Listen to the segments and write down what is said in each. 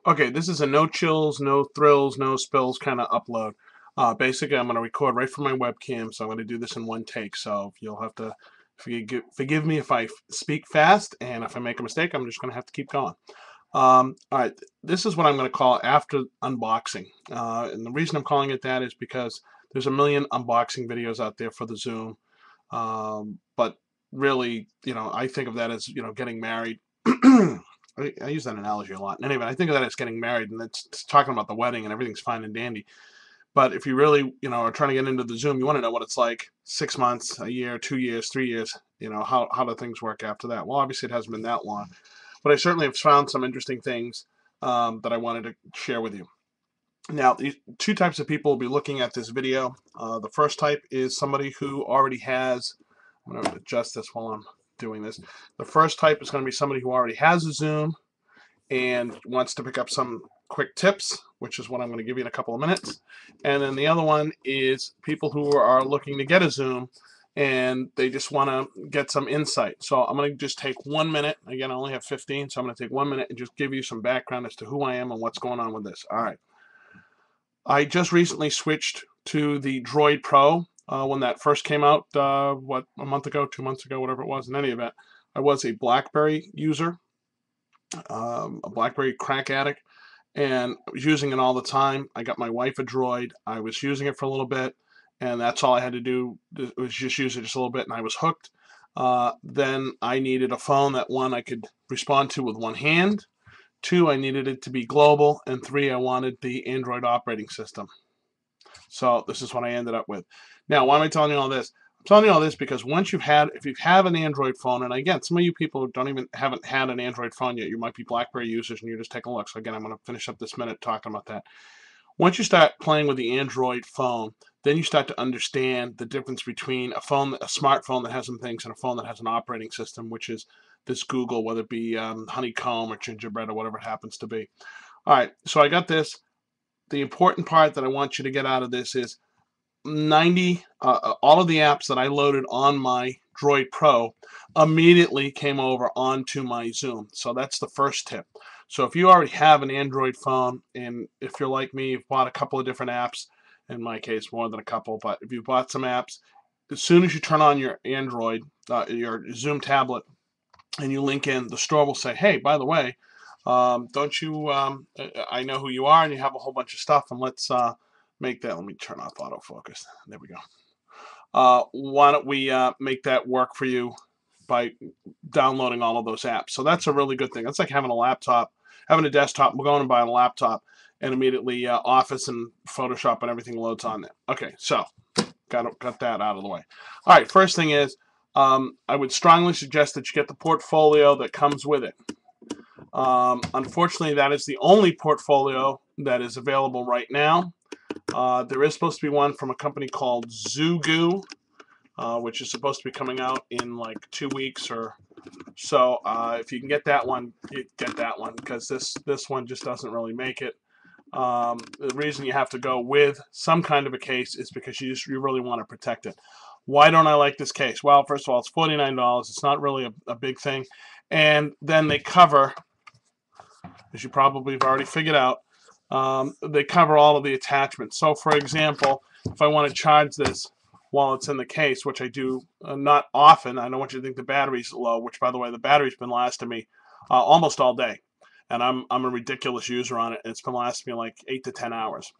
Okay, this is a no chills, no thrills, no spills kind of upload. Basically, I'm going to record right from my webcam, so I'm going to do this in one take. So you'll have to forgive me if I speak fast, and if I make a mistake, I'm just going to have to keep going. All right, this is what I'm going to call after unboxing. And the reason I'm calling it that is because there's a million unboxing videos out there for the Xoom. But really, I think of that as, getting married. I use that analogy a lot. Anyway, I think of that as getting married, and it's talking about the wedding and everything's fine and dandy. But if you really, are trying to get into the Xoom, you want to know what it's like 6 months, a year, 2 years, 3 years. How do things work after that? Well, obviously it hasn't been that long, but I certainly have found some interesting things that I wanted to share with you. Now, these two types of people will be looking at this video. The first type is somebody who already has. I'm going to adjust this while I'm doing this. The first type is going to be somebody who already has a Xoom and wants to pick up some quick tips, which is what I'm going to give you in a couple of minutes. And then the other one is people who are looking to get a Xoom and they just want to get some insight. So I'm going to just take 1 minute. Again, I only have 15, so I'm going to take 1 minute and just give you some background as to who I am and what's going on with this. All right. I just recently switched to the Droid Pro when that first came out, a month ago, 2 months ago, whatever it was. In any event, I was a BlackBerry user, a BlackBerry crack addict, and I was using it all the time. I got my wife a Droid. I was using it for a little bit, and that's all I had to do was just use it just a little bit, and I was hooked. Then I needed a phone that, one, I could respond to with one hand. Two, I needed it to be global. And three, I wanted the Android operating system. So this is what I ended up with. Now, why am I telling you all this? I'm telling you all this because if you have an Android phone, and again, some of you people haven't had an Android phone yet, you might be BlackBerry users and you're just taking a look. So again, I'm going to finish up this minute talking about that. Once you start playing with the Android phone, then you start to understand the difference between a smartphone that has some things, and a phone that has an operating system, which is this Google, whether it be Honeycomb or Gingerbread or whatever it happens to be. All right, so I got this. The important part that I want you to get out of this is all of the apps that I loaded on my Droid Pro immediately came over onto my Xoom. So that's the first tip. So if you already have an Android phone, and if you're like me, you've bought a couple of different apps, in my case more than a couple, but if you bought some apps, as soon as you turn on your Android, your Xoom tablet, and you link in, the store will say, hey, by the way, don't you, I know who you are and you have a whole bunch of stuff, and let's make that, let me turn off autofocus. There we go. Why don't we make that work for you by downloading all of those apps? So that's a really good thing. That's like having a desktop, going and buying a laptop, and immediately Office and Photoshop and everything loads on there. Okay, so got that out of the way. All right, first thing is, I would strongly suggest that you get the portfolio that comes with it. Unfortunately, that is the only portfolio that is available right now. There is supposed to be one from a company called Zugu, which is supposed to be coming out in like 2 weeks or so. If you can get that one, get that one, because this one just doesn't really make it. The reason you have to go with some kind of a case is because you really want to protect it. Why don't I like this case? Well, first of all, it's $49. It's not really a big thing. And then they cover, as you probably have already figured out, they cover all of the attachments. So, for example, if I want to charge this while it's in the case, which I do not often, I don't want you to think the battery's low, which, by the way, the battery's been lasting me almost all day. And I'm a ridiculous user on it. It's been lasting me like 8 to 10 hours.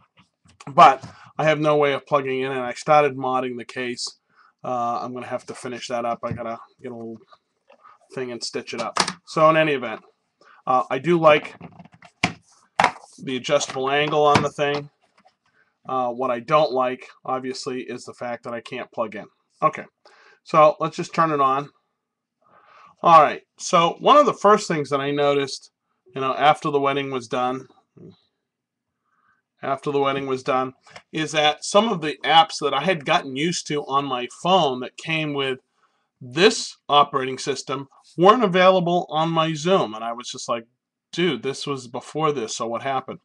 But I have no way of plugging in, and I started modding the case. I'm going to have to finish that up. I got to get a little thing and stitch it up. So in any event, I do like the adjustable angle on the thing. What I don't like, obviously, is the fact that I can't plug in. Okay, so let's just turn it on. All right, so one of the first things that I noticed, after the wedding was done, is that some of the apps that I had gotten used to on my phone that came with this operating system weren't available on my Xoom. And I was just like, dude, this was before this, so what happened?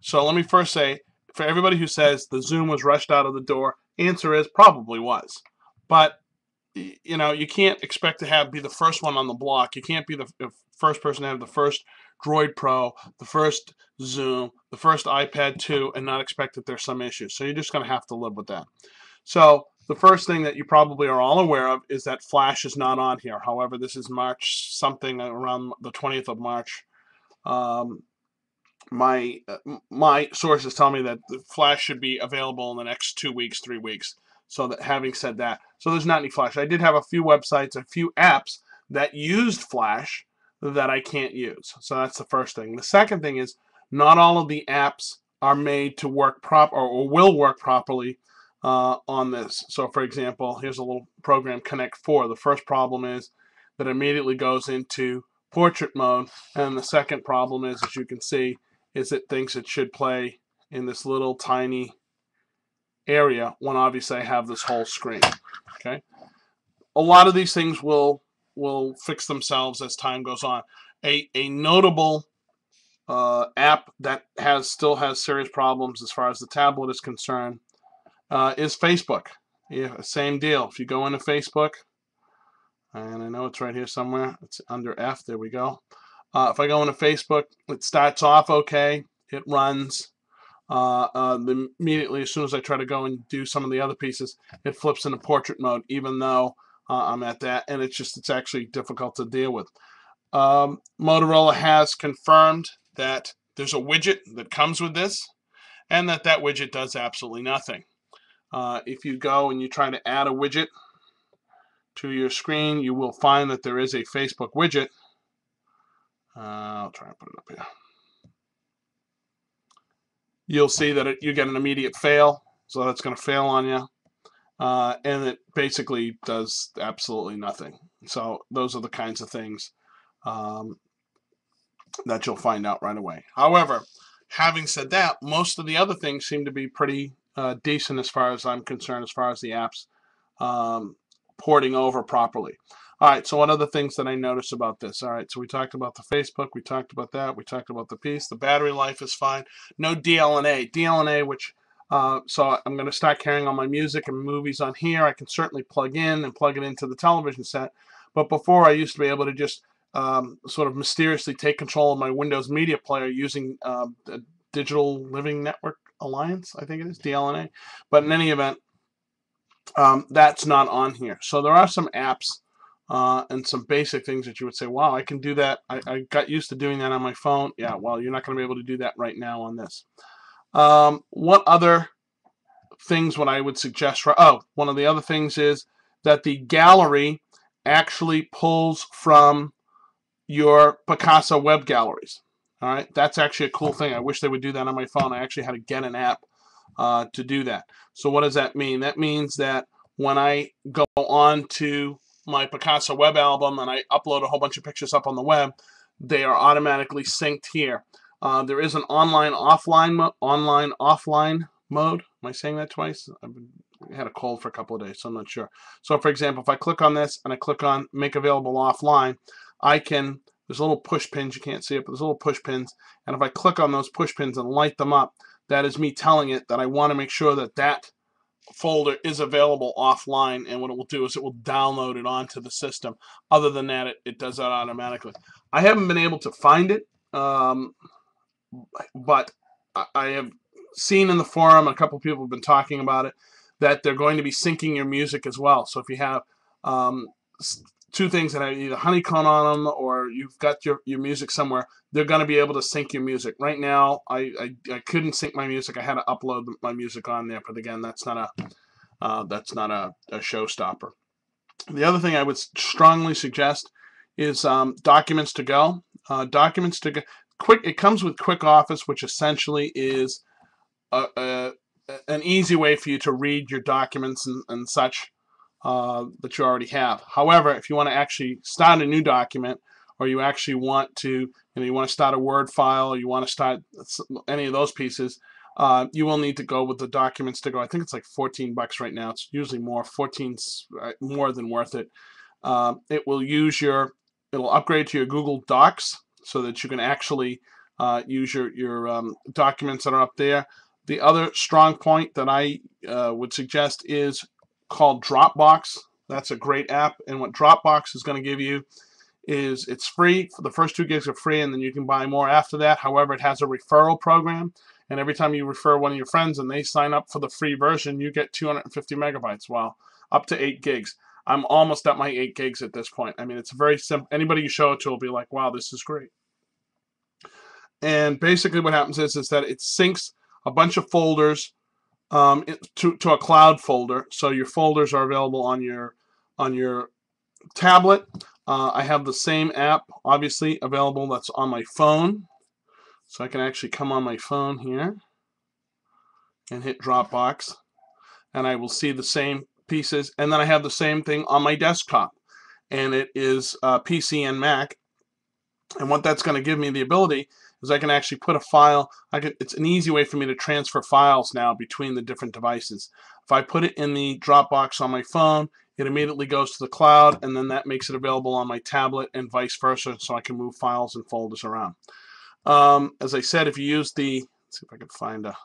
So let me first say, for everybody who says the Xoom was rushed out of the door, answer is probably was. But you can't expect to be the first one on the block. You can't be the first person to have the first Droid Pro, the first Xoom, the first iPad 2, and not expect that there's some issues. So you're just going to have to live with that. So the first thing that you probably are all aware of is that Flash is not on here. However, this is March something, around the 20th of March. My sources tell me that the Flash should be available in the next 2 weeks, 3 weeks. So that, having said that, so there's not any Flash. I did have a few websites, a few apps that used Flash that I can't use. So that's the first thing. The second thing is not all of the apps are made to work or will work properly on this. So for example, here's a little program, Connect 4. The first problem is that it immediately goes into portrait mode, and the second problem is, as you can see, is it thinks it should play in this little tiny area when obviously I have this whole screen. Okay, a lot of these things will fix themselves as time goes on. A notable app that still has serious problems as far as the tablet is concerned is Facebook. Yeah, same deal. If you go into Facebook, and I know it's right here somewhere, it's under F, there we go. If I go into Facebook, it starts off okay, it runs. Immediately, as soon as I try to go and do some of the other pieces, it flips into portrait mode, even though I'm at that, and it's actually difficult to deal with. Motorola has confirmed that there's a widget that comes with this, and that widget does absolutely nothing. If you go and you try to add a widget to your screen, you will find that there is a Facebook widget. I'll try and put it up here. You'll see that you get an immediate fail, so that's going to fail on you, and it basically does absolutely nothing. So those are the kinds of things that you'll find out right away. However, having said that, most of the other things seem to be pretty decent as far as I'm concerned, as far as the apps porting over properly. All right, so what are the things that I noticed about this? All right, so we talked about the Facebook, we talked about that, we talked about the piece. The battery life is fine. No DLNA. DLNA, which, so I'm going to start carrying all my music and movies on here. I can certainly plug in and plug it into the television set. But before, I used to be able to just sort of mysteriously take control of my Windows Media Player using the Digital Living Network Alliance, I think it is, DLNA. But in any event, that's not on here. So there are some apps and some basic things that you would say, wow, I can do that. I got used to doing that on my phone. Yeah, well, you're not going to be able to do that right now on this. What other things would I would suggest? One of the other things is that the gallery actually pulls from your Picasa web galleries. All right, that's actually a cool thing. I wish they would do that on my phone. I actually had to get an app to do that. So what does that mean? That means that when I go on to my Picasa web album and I upload a whole bunch of pictures up on the web, they are automatically synced here. There is an online offline mode. Am I saying that twice? I had a cold for a couple of days, so I'm not sure. So for example, if I click on this and I click on make available offline, I can, there's little push pins, you can't see it, but there's little push pins, and if I click on those push pins and light them up, that is me telling it that I want to make sure that that folder is available offline, and what it will do is it will download it onto the system. Other than that, it does that automatically. I haven't been able to find it, but I have seen in the forum, and a couple of people have been talking about it, that they're going to be syncing your music as well. So if you have two things that have either honeycomb on them or you've got your music somewhere, they're going to be able to sync your music. Right now, I couldn't sync my music. I had to upload my music on there, but again, that's not a showstopper. The other thing I would strongly suggest is Documents to Go. Documents to Go. It comes with Quick Office, which essentially is an easy way for you to read your documents and such that you already have. However, if you want to actually start a new document, or you actually want to, you want to start a Word file, or you want to start any of those pieces, you will need to go with the Documents to Go. I think it's like $14 right now. It's usually more. 14's more than worth it. It will it'll upgrade to your Google Docs so that you can actually use your documents that are up there. The other strong point that I would suggest is called Dropbox. That's a great app, and what Dropbox is going to give you is it's free. For the first 2 gigs are free, and then you can buy more after that. However, it has a referral program, and every time you refer one of your friends and they sign up for the free version, you get 250 megabytes. Well, up to 8 gigs. I'm almost at my 8 gigs at this point. I mean, it's very simple. Anybody you show it to will be like, wow, this is great. And basically what happens is that it syncs a bunch of folders to a cloud folder. So your folders are available on your tablet. I have the same app, obviously, available that's on my phone. So I can actually come on my phone here and hit Dropbox, and I will see the same pieces. And then I have the same thing on my desktop, and it is PC and Mac. And what that's going to give me the ability is I can actually put a file. It's an easy way for me to transfer files now between the different devices. If I put it in the Dropbox on my phone, it immediately goes to the cloud, and then that makes it available on my tablet and vice versa, so I can move files and folders around. As I said, if you use the, let's see if I can find a,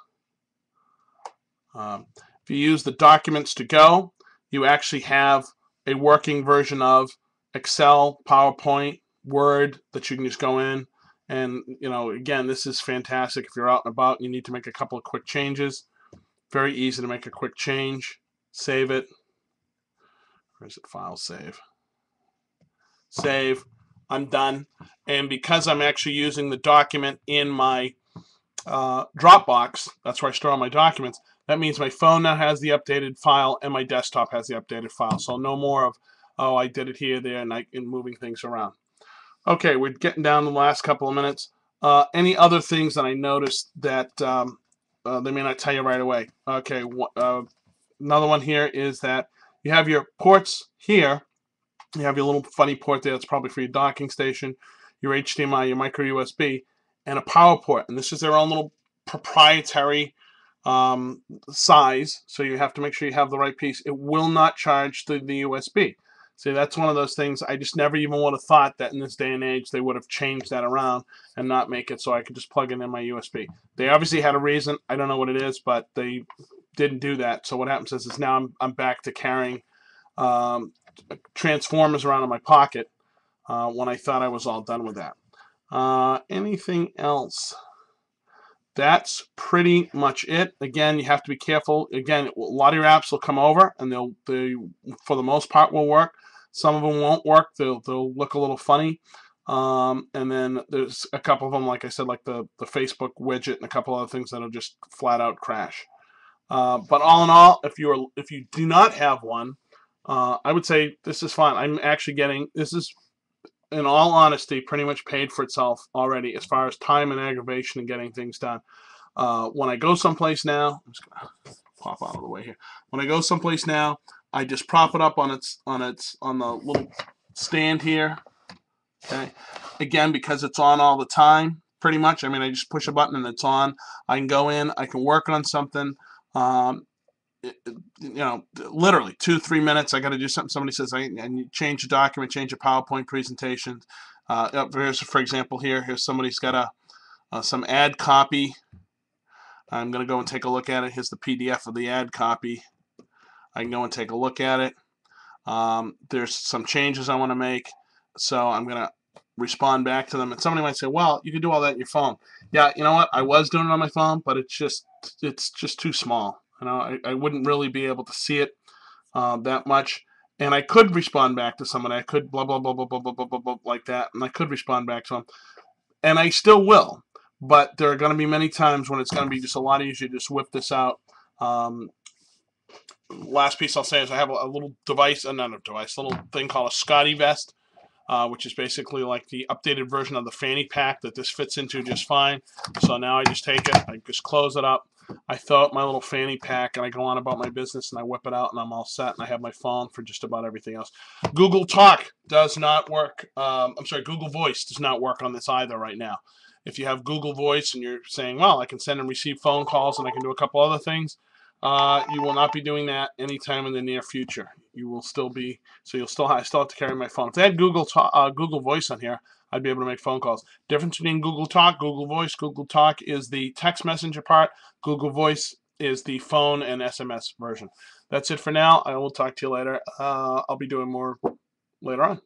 if you use the Documents to Go, you actually have a working version of Excel, PowerPoint, Word that you can just go in. And, you know, again, this is fantastic if you're out and about and you need to make a couple of quick changes. Very easy to make a quick change. Save it. Where's it? File save. Save. I'm done. And because I'm actually using the document in my Dropbox, that's where I store all my documents, that means my phone now has the updated file and my desktop has the updated file. So no more of, oh, I did it here, there, and moving things around. Okay, we're getting down to the last couple of minutes. Any other things that I noticed that they may not tell you right away? Okay, another one here is that you have your ports here. You have your little funny port there. That's probably for your docking station, your HDMI, your micro USB, and a power port. And this is their own little proprietary size, so you have to make sure you have the right piece. It will not charge the USB. See, that's one of those things I just never even would have thought that in this day and age they would have changed that around and not make it so I could just plug it in my USB. They obviously had a reason. I don't know what it is, but they didn't do that. So what happens is now I'm back to carrying transformers around in my pocket when I thought I was all done with that. Anything else? That's pretty much it. Again, you have to be careful. Again, a lot of your apps will come over, and they for the most part will work. Some of them won't work. They'll look a little funny. And then there's a couple of them, like I said, like the Facebook widget and a couple other things that'll just flat out crash. But all in all, if you do not have one, I would say this is fine. I'm actually getting, this is, in all honesty, pretty much paid for itself already as far as time and aggravation and getting things done. When I go someplace now, I'm just gonna pop out of the way here. When I go someplace now, I just prop it up on the little stand here. Okay. Again, because it's on all the time, pretty much. I mean, I just push a button and it's on. I can go in. I can work on something. You know, literally 2-3 minutes. I got to do something. Somebody says I change a document, change a PowerPoint presentation. Here's, for example, here's somebody's got some ad copy. I'm going to go and take a look at it. Here's the PDF of the ad copy. I can go and take a look at it. There's some changes I want to make, so I'm going to respond back to them. And somebody might say, well, you can do all that on your phone. Yeah, you know what? I was doing it on my phone, but it's just too small. You know, I wouldn't really be able to see it that much. And I could respond back to someone. I could blah, blah, blah, blah, blah, blah, blah, blah, blah, like that. And I could respond back to them. And I still will. But there are going to be many times when it's going to be just a lot easier to just whip this out. Last piece I'll say is I have a little device, not a device, a little thing called a Scotty vest. Which is basically like the updated version of the fanny pack that this fits into just fine. So now I just take it, I just close it up, I throw out my little fanny pack, and I go on about my business, and I whip it out, and I'm all set, and I have my phone for just about everything else. Google Talk does not work. I'm sorry, Google Voice does not work on this either right now. If you have Google Voice and you're saying, well, I can send and receive phone calls, and I can do a couple other things, you will not be doing that anytime in the near future. You will still be, so I still have to carry my phone. If they had Google Voice on here, I'd be able to make phone calls. Difference between Google Talk, Google Voice. Google Talk is the text messenger part. Google Voice is the phone and SMS version. That's it for now. I will talk to you later. I'll be doing more later on.